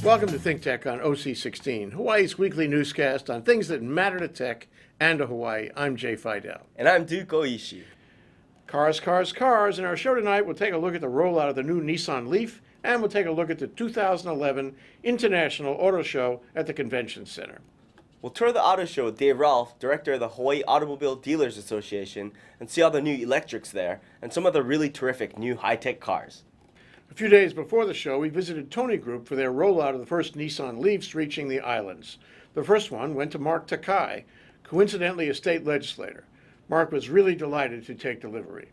Welcome to ThinkTech on OC16, Hawaii's weekly newscast on things that matter to tech and to Hawaii. I'm Jay Fidell. And I'm Duke Oishi. Cars, cars, cars. In our show tonight, we'll take a look at the rollout of the new Nissan Leaf, and we'll take a look at the 2011 International Auto Show at the Convention Center. We'll tour the auto show with Rolf, director of the Hawaii Automobile Dealers Association, and see all the new electrics there and some of the really terrific new high-tech cars. A few days before the show, we visited Tony Group for their rollout of the first Nissan Leafs reaching the islands. The first one went to Mark Takai, coincidentally a state legislator. Mark was really delighted to take delivery.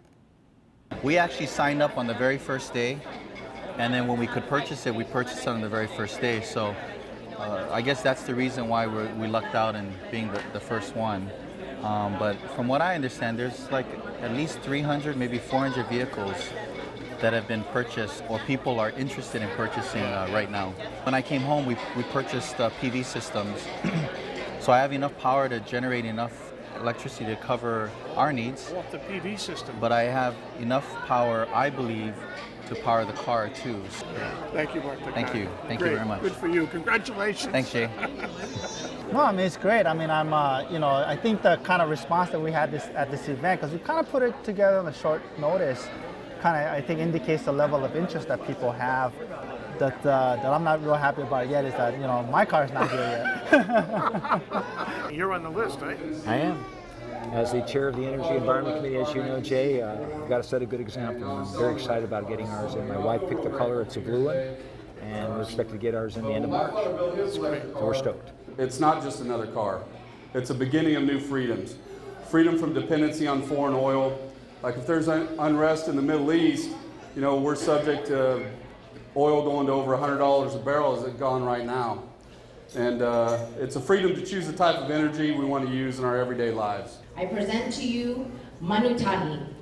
We actually signed up on the very first day, and then when we could purchase it, we purchased it on the very first day. So I guess that's the reason why we lucked out in being the first one. But from what I understand, there's like at least 300, maybe 400 vehicles that have been purchased or people are interested in purchasing right now. When I came home, we purchased PV systems. So I have enough power to generate enough electricity to cover our needs. Well, the PV system. But I have enough power, I believe, to power the car too. Thank you, Mark. Thank you. Thank Great. you very much. Good for you. Congratulations. Thanks, Jay. No, I mean, it's great. I mean, I think the kind of response that we had at this event, because we kind of put it together on a short notice, kind of, I think, indicates the level of interest that people have. That I'm not real happy about yet is that, my car's not here yet. You're on the list, right? I am. As the chair of the Energy Environment Committee, as you know, Jay, we've got to set a good example. I'm very excited about getting ours in. My wife picked the color, it's a blue one, and we're expected to get ours in the end of March. So we're stoked. It's not just another car. It's a beginning of new freedoms. Freedom from dependency on foreign oil. Like if there's unrest in the Middle East, we're subject to oil going to over $100 a barrel as it's gone right now. And it's a freedom to choose the type of energy we want to use in our everyday lives. I present to you Manutahi.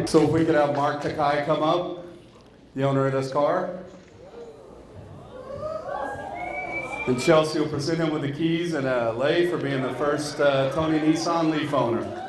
So if we could have Mark Takai come up, the owner of this car. And Chelsea will present him with the keys and a lei for being the first Tony Nissan Leaf owner.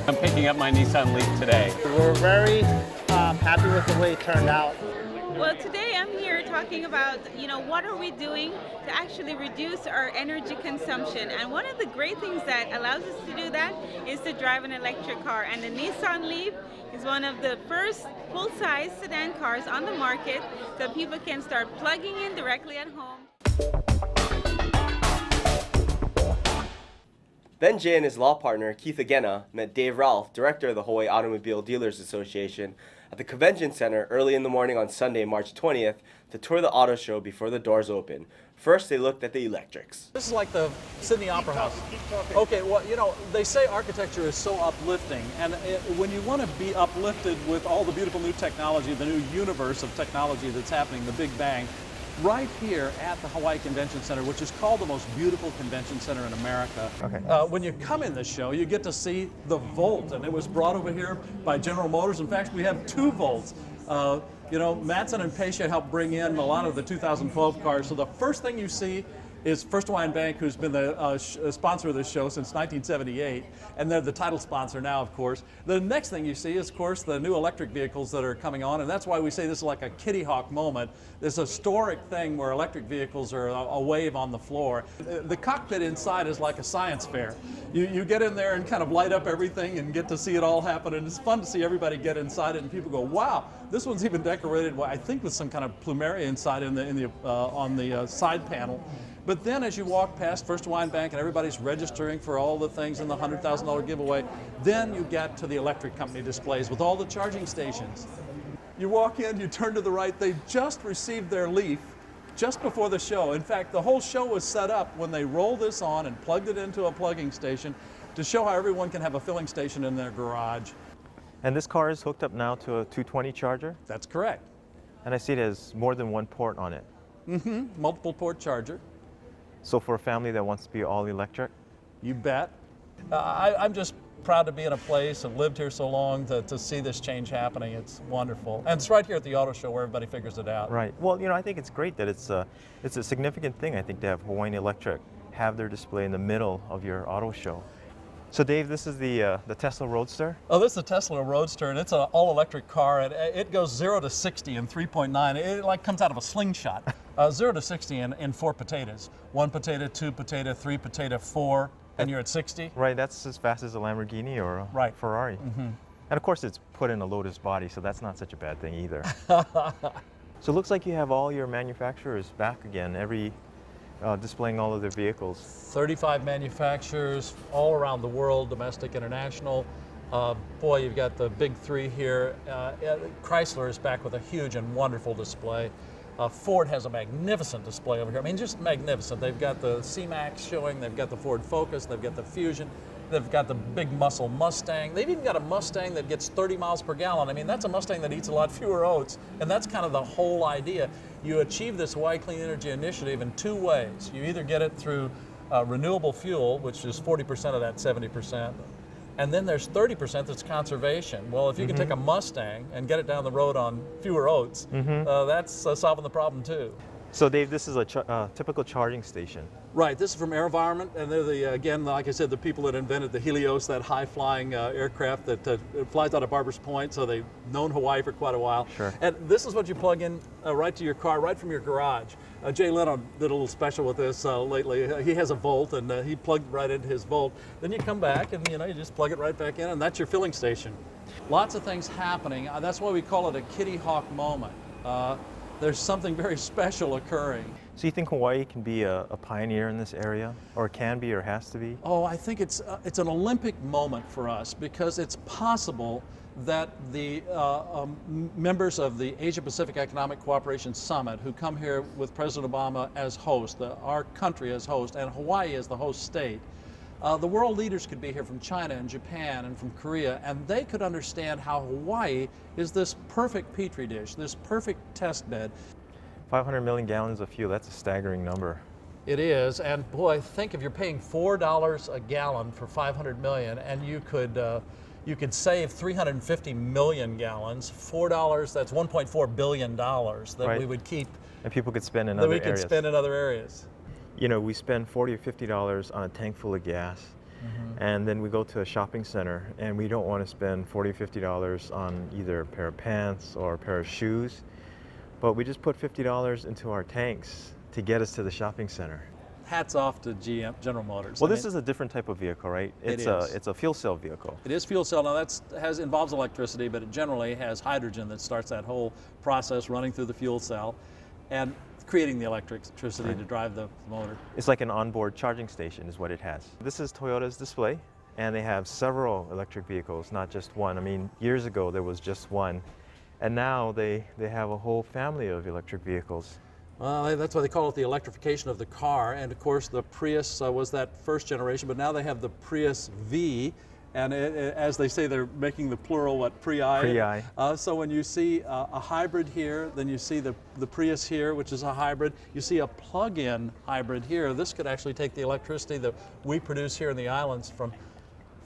I'm picking up my Nissan Leaf today. We're very happy with the way it turned out. Well, today I'm here talking about, what are we doing to actually reduce our energy consumption? And one of the great things that allows us to do that is to drive an electric car. And the Nissan Leaf is one of the first full-size sedan cars on the market so people can start plugging in directly at home. Then Jay and his law partner, Keith Agena, met Rolf, director of the Hawaii Automobile Dealers Association, at the Convention Center early in the morning on Sunday, March 20th, to tour the auto show before the doors open. First, they looked at the electrics. This is like the Sydney Opera House. Okay, well, they say architecture is so uplifting, and when you want to be uplifted with all the beautiful new technology, the new universe of technology that's happening, the Big Bang, right here at the Hawaii Convention Center, which is called the most beautiful convention center in America. Okay. When you come in this show, you get to see the Volt, and it was brought over here by General Motors. In fact, we have 2 Volts. Matson and Pescia helped bring in a lot of the 2012 cars. So the first thing you see is First Hawaiian Bank, who's been the sponsor of this show since 1978, and they're the title sponsor now, of course. The next thing you see is, of course, the new electric vehicles that are coming on, and that's why we say this is like a Kitty Hawk moment. This historic thing where electric vehicles are a wave on the floor. The cockpit inside is like a science fair. You get in there and kind of light up everything and get to see it all happen, and it's fun to see everybody get inside it, and people go, wow, this one's even decorated, I think, with some kind of plumeria inside on the side panel. But then as you walk past First Hawaiian Bank and everybody's registering for all the things in the $100,000 giveaway, then you get to the electric company displays with all the charging stations. You walk in, you turn to the right, they just received their Leaf just before the show. In fact, the whole show was set up when they rolled this on and plugged it into a plugging station to show how everyone can have a filling station in their garage. And this car is hooked up now to a 220 charger? That's correct. And I see it has more than one port on it. Mm-hmm, multiple port charger. So for a family that wants to be all electric? You bet. I'm just proud to be in a place and lived here so long to see this change happening. It's wonderful. And it's right here at the auto show where everybody figures it out. Right. Well, you know, I think it's great that it's a significant thing, I think, to have Hawaiian Electric have their display in the middle of your auto show. So Dave, this is the Tesla Roadster? Oh, this is the Tesla Roadster, and it's an all-electric car, and it goes 0 to 60 in 3.9. It like comes out of a slingshot. 0 to 60 in 4 potatoes. 1 potato, 2 potato, 3 potato, 4, and you're at 60. Right, that's as fast as a Lamborghini or a Ferrari. Mm-hmm. And of course it's put in a Lotus body, so that's not such a bad thing either. So it looks like you have all your manufacturers back again, displaying all of their vehicles. 35 manufacturers all around the world, domestic, international. Boy, you've got the big three here. Chrysler is back with a huge and wonderful display. Ford has a magnificent display over here. I mean, just magnificent. They've got the C-Max showing, they've got the Ford Focus, they've got the Fusion, they've got the big muscle Mustang. They've even got a Mustang that gets 30 miles per gallon. I mean, that's a Mustang that eats a lot fewer oats, and that's kind of the whole idea. You achieve this Hawaii Clean Energy Initiative in 2 ways. You either get it through renewable fuel, which is 40% of that 70%, and then there's 30% that's conservation. Well, if you can take a Mustang and get it down the road on fewer oats, that's solving the problem too. So Dave, this is a typical charging station. Right, this is from AeroVironment, and they're again, like I said, the people that invented the Helios, that high-flying aircraft that flies out of Barbers Point, so they've known Hawaii for quite a while. Sure. And this is what you plug in right to your car, right from your garage. Jay Leno did a little special with this lately. He has a Volt, and he plugged right into his Volt. Then you come back, and you just plug it right back in, and that's your filling station. Lots of things happening. That's why we call it a Kitty Hawk moment. There's something very special occurring. So you think Hawaii can be a pioneer in this area, or can be, or has to be? Oh, I think it's an Olympic moment for us, because it's possible that the members of the Asia-Pacific Economic Cooperation Summit, who come here with President Obama as host, our country as host, and Hawaii as the host state, the world leaders could be here from China and Japan and from Korea, and they could understand how Hawaii is this perfect petri dish, this perfect test bed. 500 million gallons of fuel, that's a staggering number. It is, and boy, think if you're paying $4 a gallon for 500 million, and you could save 350 million gallons. $4, that's $1.4 billion that we would keep. And people could spend in other areas. That we could spend in other areas. You know, we spend $40 or $50 on a tank full of gas, and then we go to a shopping center, and we don't want to spend $40 or $50 on either a pair of pants or a pair of shoes, but we just put $50 into our tanks to get us to the shopping center. Hats off to GM, General Motors. Well, this is a different type of vehicle, right? It's a fuel cell vehicle. It is fuel cell. Now that involves electricity, but it generally has hydrogen that starts that whole process running through the fuel cell and creating the electricity to drive the motor. It's like an onboard charging station is what it has. This is Toyota's display, and they have several electric vehicles, not just one. I mean, years ago there was just one, and now they have a whole family of electric vehicles. Well, that's why they call it the electrification of the car. And of course, the Prius was that first generation, but now they have the Prius V. And as they say, they're making the plural, what, Pri? Pri. So when you see a hybrid here, then you see the Prius here, which is a hybrid. You see a plug-in hybrid here. This could actually take the electricity that we produce here in the islands from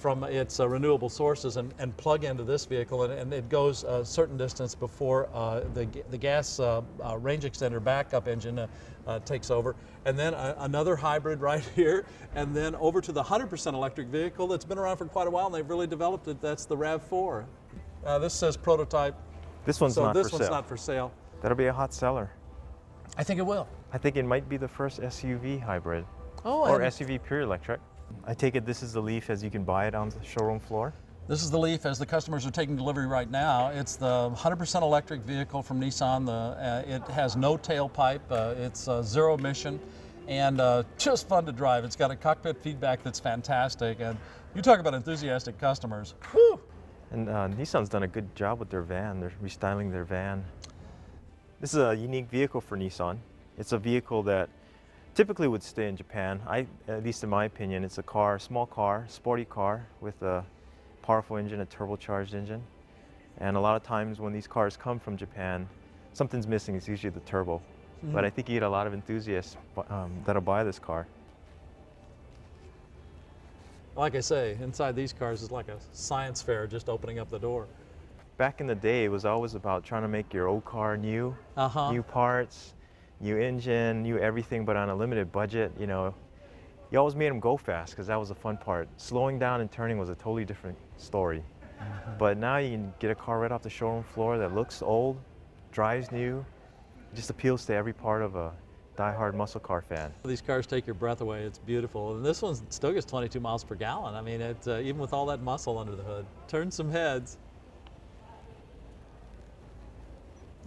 from its renewable sources and plug into this vehicle, and it goes a certain distance before the gas range extender backup engine takes over, and then another hybrid right here, and then over to the 100% electric vehicle that's been around for quite a while, and they've really developed it. That's the RAV4. This says prototype. This one's not for sale. This one's not for sale. That'll be a hot seller. I think it will. I think it might be the first SUV hybrid. Oh, or SUV pure electric. I take it this is the Leaf as you can buy it on the showroom floor? This is the Leaf as the customers are taking delivery right now. It's the 100% electric vehicle from Nissan. It has no tailpipe. It's zero emission and just fun to drive. It's got a cockpit feedback that's fantastic. And you talk about enthusiastic customers. Whew. And Nissan's done a good job with their van. They're restyling their van. This is a unique vehicle for Nissan. It's a vehicle that typically would stay in Japan. At least in my opinion, it's a car, small car, sporty car with a powerful engine, a turbocharged engine. And a lot of times when these cars come from Japan, something's missing. It's usually the turbo. Mm-hmm. But I think you get a lot of enthusiasts that'll buy this car. Like I say, inside these cars is like a science fair just opening up the door. Back in the day, it was always about trying to make your old car new, new parts, new engine, new everything, but on a limited budget. You know, you always made them go fast because that was the fun part. Slowing down and turning was a totally different story. But now you can get a car right off the showroom floor that looks old, drives new, just appeals to every part of a die-hard muscle car fan. These cars take your breath away. It's beautiful. And this one still gets 22 miles per gallon. I mean, it, even with all that muscle under the hood. Turns some heads.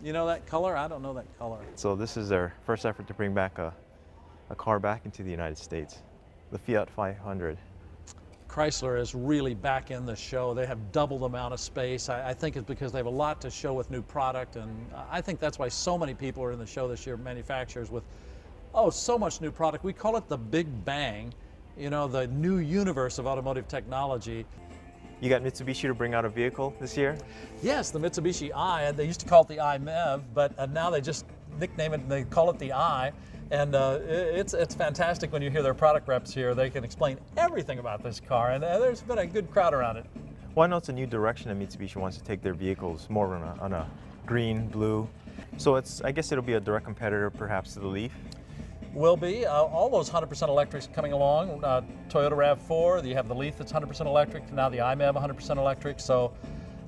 You know that color? I don't know that color. So this is their first effort to bring back a car back into the United States, the Fiat 500. Chrysler is really back in the show. They have double the amount of space. I think it's because they have a lot to show with new product, and I think that's why so many people are in the show this year, manufacturers with, so much new product. We call it the Big Bang, you know, the new universe of automotive technology. You got Mitsubishi to bring out a vehicle this year? Yes, the Mitsubishi i. They used to call it the i-MEV, but now they just nickname it and they call it the i. And it's fantastic when you hear their product reps here. They can explain everything about this car, and there's been a good crowd around it. Well, I know it's a new direction that Mitsubishi wants to take their vehicles, more on a green, blue. So I guess it'll be a direct competitor perhaps to the Leaf. Will be. All those 100% electrics coming along. Toyota RAV4, you have the Leaf that's 100% electric, now the i-MEV 100% electric. So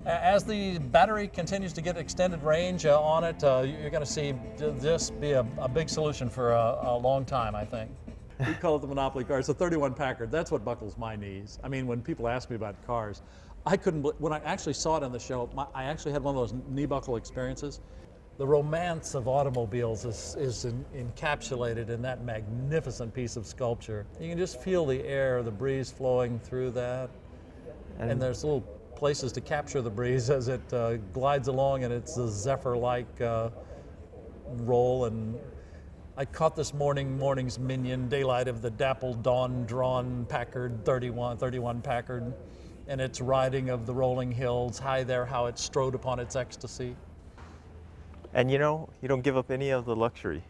as the battery continues to get extended range on it, you're going to see this be a big solution for a long time, I think. We call it the Monopoly car. It's a 31 Packard. That's what buckles my knees. I mean, when people ask me about cars, I couldn't, when I actually saw it on the show, I actually had one of those knee buckle experiences. The romance of automobiles is encapsulated in that magnificent piece of sculpture. You can just feel the air, the breeze flowing through that. And there's little places to capture the breeze as it glides along, and it's a zephyr-like roll. And I caught this morning's minion, daylight of the dappled dawn-drawn Packard, 31 Packard, and its riding of the rolling hills, high there how it strode upon its ecstasy. And you know, you don't give up any of the luxury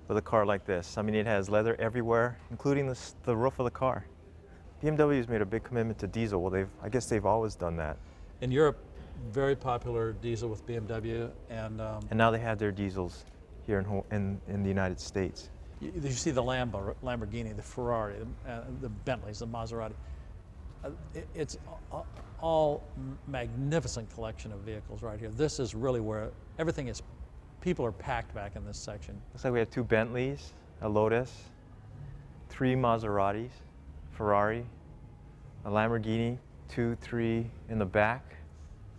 with a car like this. I mean, it has leather everywhere, including the roof of the car. BMW has made a big commitment to diesel. Well, I guess they've always done that. In Europe, very popular diesel with BMW, and now they have their diesels here in the United States. You see the Lamborghini, the Ferrari, the Bentleys, the Maserati. It's all magnificent collection of vehicles right here. This is really where everything is. People are packed back in this section. Looks like we have 2 Bentleys, a Lotus, 3 Maseratis, Ferrari, a Lamborghini, 2, 3 in the back,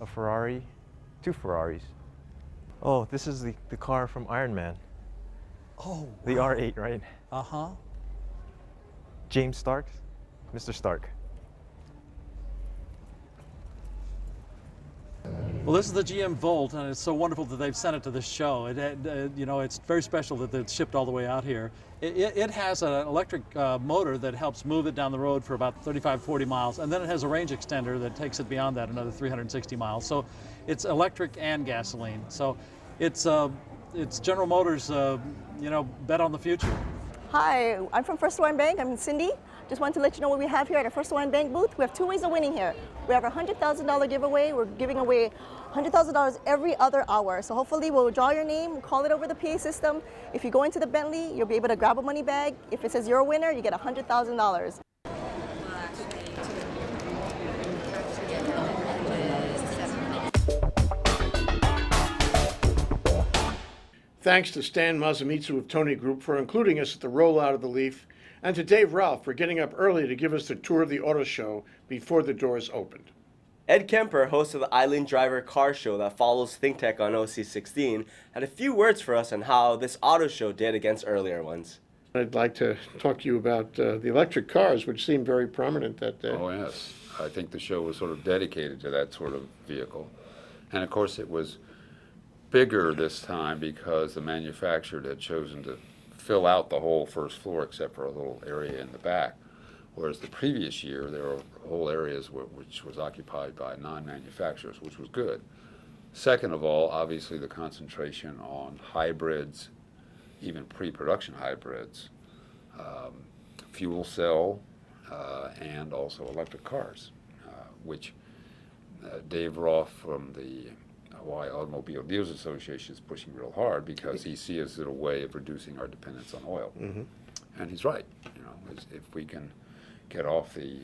a Ferrari, 2 Ferraris. Oh, this is the car from Iron Man. Oh, the wow. R8, right? Uh-huh. James Stark, Mr. Stark. Well, this is the GM Volt, and it's so wonderful that they've sent it to this show. You know, it's very special that it's shipped all the way out here. It has an electric motor that helps move it down the road for about 35, 40 miles, and then it has a range extender that takes it beyond that, another 360 miles. So it's electric and gasoline. So it's General Motors, you know, bet on the future. Hi, I'm from First Hawaiian Bank. I'm Cindy, Just wanted to let you know what we have here at our First Hawaiian Bank booth. We have two ways of winning here. We have our $100,000 giveaway. We're giving away $100,000 every other hour. So hopefully we'll draw your name, we'll call it over the PA system. If you go into the Bentley, you'll be able to grab a money bag. If it says you're a winner, you get $100,000. Thanks to Stan Masamitsu of Tony Group for including us at the rollout of the Leaf, and to Dave Rolf for getting up early to give us the tour of the auto show before the doors opened. Ed Kemper, host of the Island Driver car show that follows ThinkTech on OC16, had a few words for us on how this auto show did against earlier ones. I'd like to talk to you about the electric cars, which seemed very prominent that day. Oh, yes. I think the show was sort of dedicated to that sort of vehicle. And of course, it was bigger this time because the manufacturer had chosen to fill out the whole first floor except for a little area in the back. Whereas the previous year, there were whole areas which was occupied by non-manufacturers, which was good. Second of all, obviously the concentration on hybrids, even pre-production hybrids, fuel cell, and also electric cars, which Dave Rolf from the Hawaii Automobile Dealers Association is pushing real hard because he sees it a way of reducing our dependence on oil. Mm-hmm. And he's right. You know, if we can get off the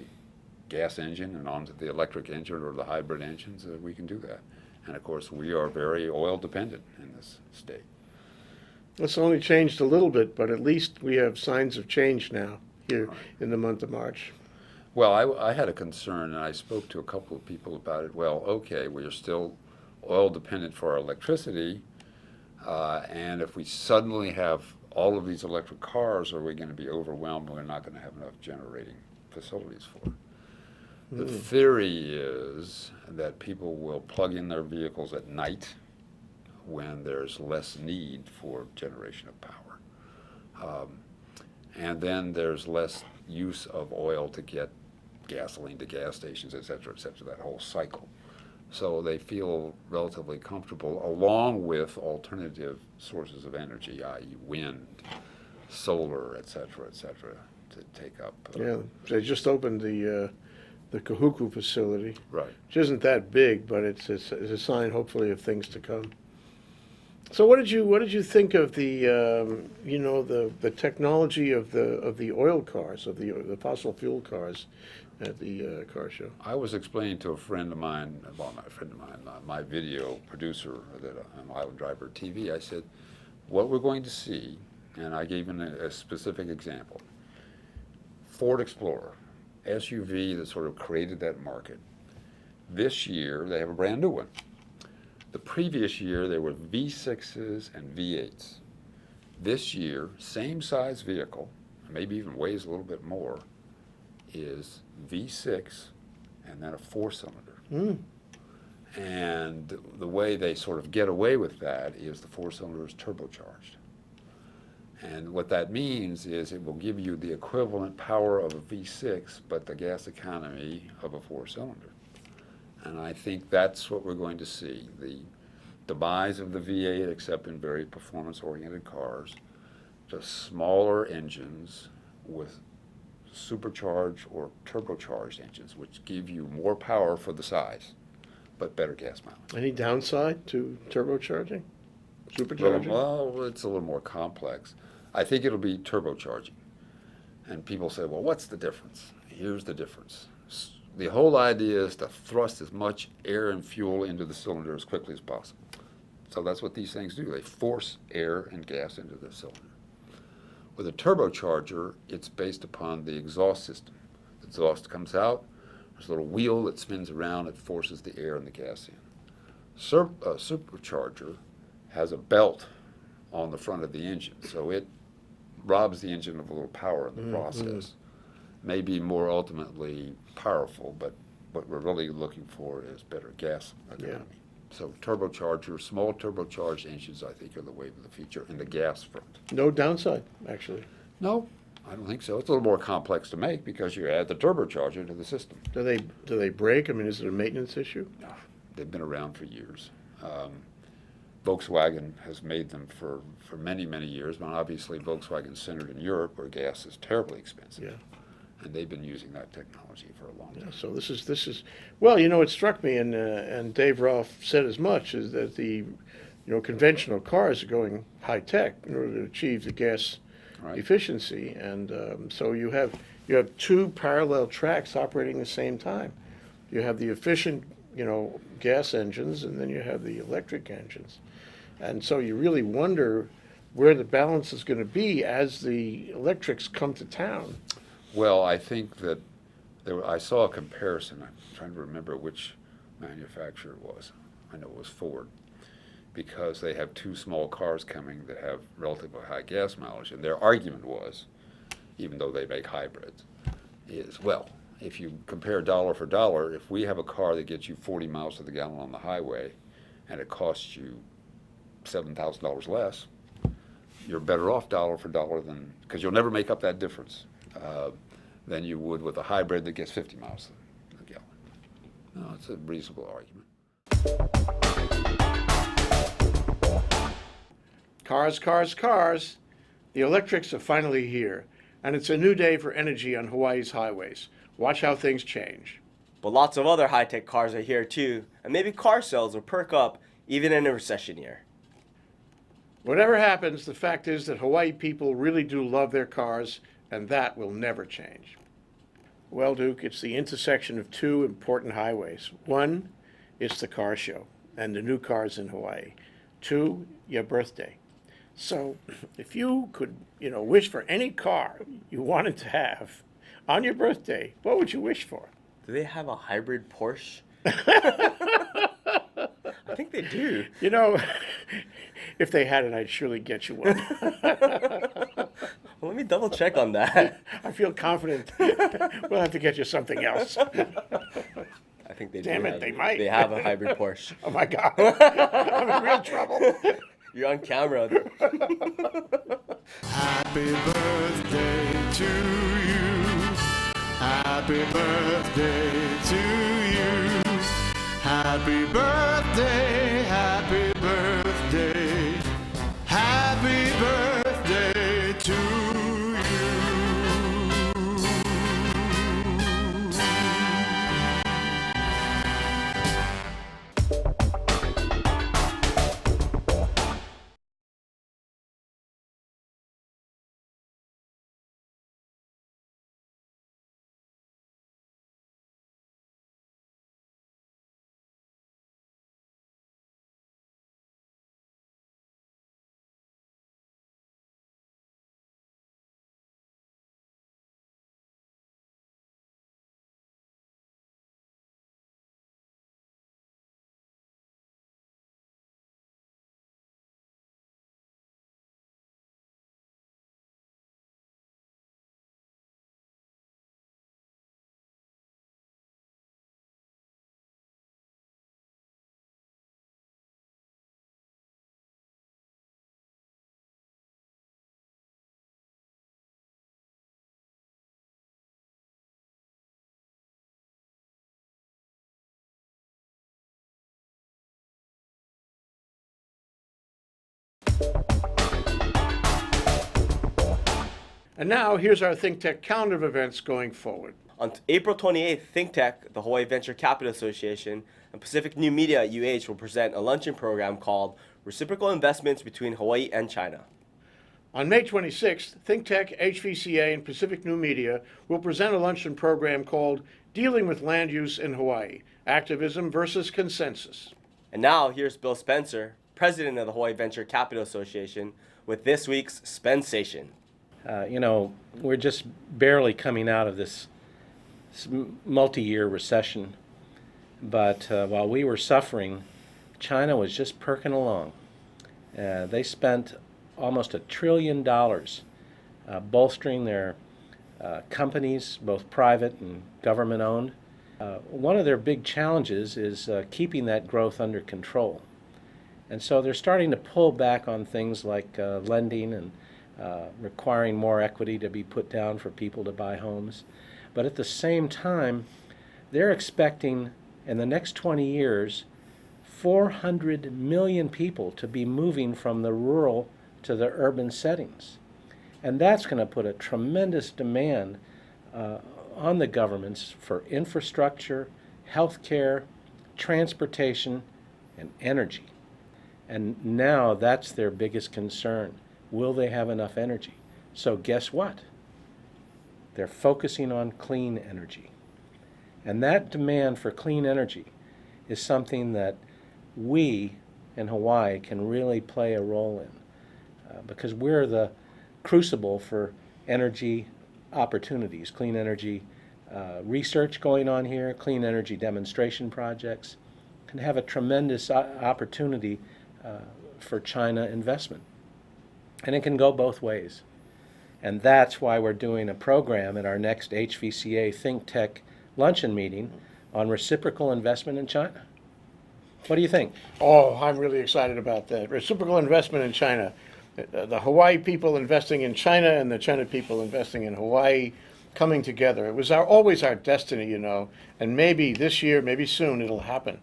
gas engine and onto the electric engine or the hybrid engines, we can do that. And of course, we are very oil dependent in this state. It's only changed a little bit, but at least we have signs of change now here in the month of March. Well, I had a concern, and I spoke to a couple of people about it. Well, okay, we're still oil dependent for our electricity, and if we suddenly have all of these electric cars, are we going to be overwhelmed and we're not going to have enough generating facilities for it? The theory is that people will plug in their vehicles at night when there's less need for generation of power. And then there's less use of oil to get gasoline to gas stations, et cetera, that whole cycle. So they feel relatively comfortable along with alternative sources of energy, i.e. wind, solar, et cetera, to take up. Yeah, they just opened the Kahuku facility. Right. Which isn't that big, but it's a sign, hopefully, of things to come. So what did you think of the the technology of the oil cars, of the fossil fuel cars at the car show? I was explaining to a friend of mine, my video producer on Island Driver TV, I said, what we're going to see, and I gave him a specific example. Ford Explorer, SUV that sort of created that market. This year, they have a brand new one. The previous year, they were V6s and V8s. This year, same size vehicle, maybe even weighs a little bit more, is V6 and then a 4-cylinder. And the way they sort of get away with that is the 4-cylinder is turbocharged. And what that means is it will give you the equivalent power of a V6, but the gas economy of a 4-cylinder. And I think that's what we're going to see. The demise of the V8, except in very performance-oriented cars, just smaller engines with supercharged or turbocharged engines, which give you more power for the size, but better gas mileage. Any downside to turbocharging? Supercharging? Well, it's a little more complex. I think it'll be turbocharging. And people say, well, what's the difference? Here's the difference. The whole idea is to thrust as much air and fuel into the cylinder as quickly as possible. So that's what these things do. They force air and gas into the cylinder. With a turbocharger, it's based upon the exhaust system. The exhaust comes out, there's a little wheel that spins around, it forces the air and the gas in. A supercharger has a belt on the front of the engine, so it robs the engine of a little power in the process. May be more ultimately powerful, but what we're really looking for is better gas economy. Yeah. So turbochargers, small turbocharged engines, I think, are the wave of the future in the gas front. No downside, actually. No, I don't think so. It's a little more complex to make because you add the turbocharger to the system. Do they break? I mean, is it a maintenance issue? No, they've been around for years. Volkswagen has made them for many, many years, but obviously Volkswagen's centered in Europe where gas is terribly expensive. Yeah. and they've been using that technology for a long time. So this is well, it struck me, and Dave Rolf said as much, is that the conventional cars are going high tech in order to achieve the gas efficiency, and so you have two parallel tracks operating at the same time. You have the efficient gas engines, and then you have the electric engines, and so you really wonder where the balance is going to be as the electrics come to town. Well, I think that I saw a comparison. I'm trying to remember which manufacturer it was. I know it was Ford, because they have two small cars coming that have relatively high gas mileage, and their argument was, even though they make hybrids, is, well, if you compare dollar for dollar, if we have a car that gets you 40 miles to the gallon on the highway and it costs you $7,000 less, you're better off dollar for dollar than, because you'll never make up that difference, than you would with a hybrid that gets 50 miles to the gallon. No, it's a reasonable argument. Cars, cars, cars. The electrics are finally here, and it's a new day for energy on Hawaii's highways. Watch how things change. But lots of other high-tech cars are here too, and maybe car sales will perk up even in a recession year. Whatever happens, the fact is that Hawaii people really do love their cars, and that will never change. Well, Duke, it's the intersection of two important highways. One, it's the car show and the new cars in Hawaii. Two, your birthday. So if you could, wish for any car you wanted to have on your birthday, what would you wish for? Do they have a hybrid Porsche? I think they do. If they had it, I'd surely get you one. Well, let me double check on that. I feel confident we'll have to get you something else. I think they do. Damn it, they might. They have a hybrid Porsche. Oh my God. I'm in real trouble. You're on camera. Happy birthday to you. Happy birthday to you. Happy birthday, happy birthday. Happy birthday to you. And now, here's our ThinkTech calendar of events going forward. On April 28th, ThinkTech, the Hawaii Venture Capital Association, and Pacific New Media at UH will present a luncheon program called Reciprocal Investments Between Hawaii and China. On May 26th, ThinkTech, HVCA, and Pacific New Media will present a luncheon program called Dealing with Land Use in Hawaii, Activism versus Consensus. And now, here's Bill Spencer, president of the Hawaii Venture Capital Association, with this week's Spensation. We're just barely coming out of this multi-year recession, but while we were suffering, China was just perking along. They spent almost $1 trillion bolstering their companies, both private and government-owned. One of their big challenges is keeping that growth under control. And so they're starting to pull back on things like lending and requiring more equity to be put down for people to buy homes. But at the same time, they're expecting in the next 20 years 400 million people to be moving from the rural to the urban settings. And that's going to put a tremendous demand on the governments for infrastructure, healthcare, transportation, and energy. And now that's their biggest concern. Will they have enough energy? So guess what? They're focusing on clean energy. And that demand for clean energy is something that we in Hawaii can really play a role in because we're the crucible for energy opportunities, clean energy research going on here, clean energy demonstration projects, can have a tremendous opportunity for China investment. And it can go both ways. And that's why we're doing a program at our next HVCA ThinkTech luncheon meeting on reciprocal investment in China. What do you think? Oh, I'm really excited about that. Reciprocal investment in China. The Hawaii people investing in China and the China people investing in Hawaii coming together. It was always our destiny, you know, and maybe this year, maybe soon, it'll happen.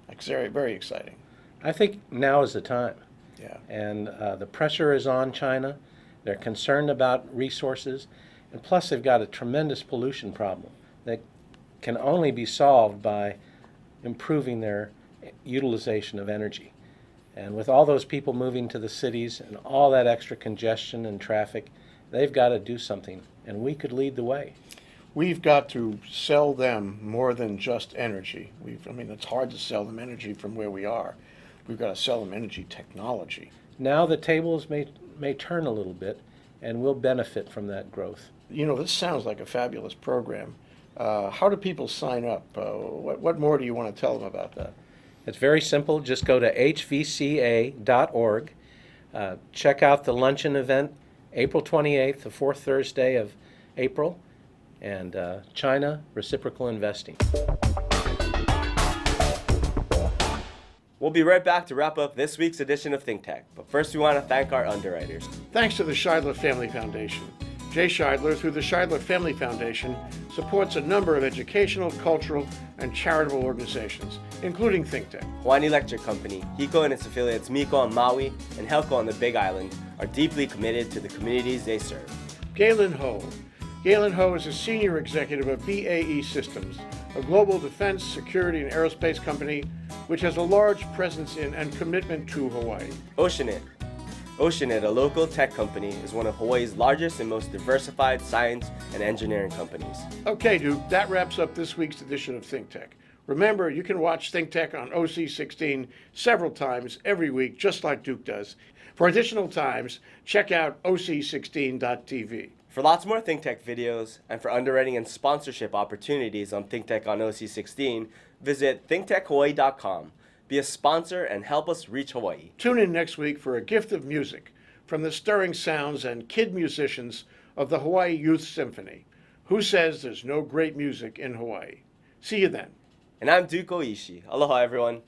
It's very, very exciting. I think now is the time. Yeah. And the pressure is on China. They're concerned about resources. And plus, they've got a tremendous pollution problem that can only be solved by improving their utilization of energy. And with all those people moving to the cities and all that extra congestion and traffic, they've got to do something. And we could lead the way. We've got to sell them more than just energy. I mean, it's hard to sell them energy from where we are. We've got to sell them energy technology. Now the tables may turn a little bit, and we'll benefit from that growth. You know, this sounds like a fabulous program. How do people sign up? What more do you want to tell them about that? It's very simple. Just go to hvca.org. Check out the luncheon event, April 28th, the fourth Thursday of April, and China Reciprocal Investing. We'll be right back to wrap up this week's edition of ThinkTech, but first we want to thank our underwriters. Thanks to the Scheidler Family Foundation. Jay Scheidler, through the Scheidler Family Foundation, supports a number of educational, cultural, and charitable organizations, including ThinkTech. Hawaiian Electric Company, HECO and its affiliates Miko on Maui and Helco on the Big Island are deeply committed to the communities they serve. Galen Ho. Galen Ho is a senior executive of BAE Systems, a global defense, security, and aerospace company which has a large presence in and commitment to Hawaii. Oceanit. Oceanit, a local tech company, is one of Hawaii's largest and most diversified science and engineering companies. Okay, Duke, that wraps up this week's edition of ThinkTech. Remember, you can watch ThinkTech on OC16 several times every week, just like Duke does. For additional times, check out OC16.tv. For lots more ThinkTech videos and for underwriting and sponsorship opportunities on ThinkTech on OC16, visit thinktechhawaii.com. Be a sponsor and help us reach Hawaii. Tune in next week for a gift of music from the stirring sounds and kid musicians of the Hawaii Youth Symphony. Who says there's no great music in Hawaii? See you then. And I'm Duke Oishi. Aloha, everyone.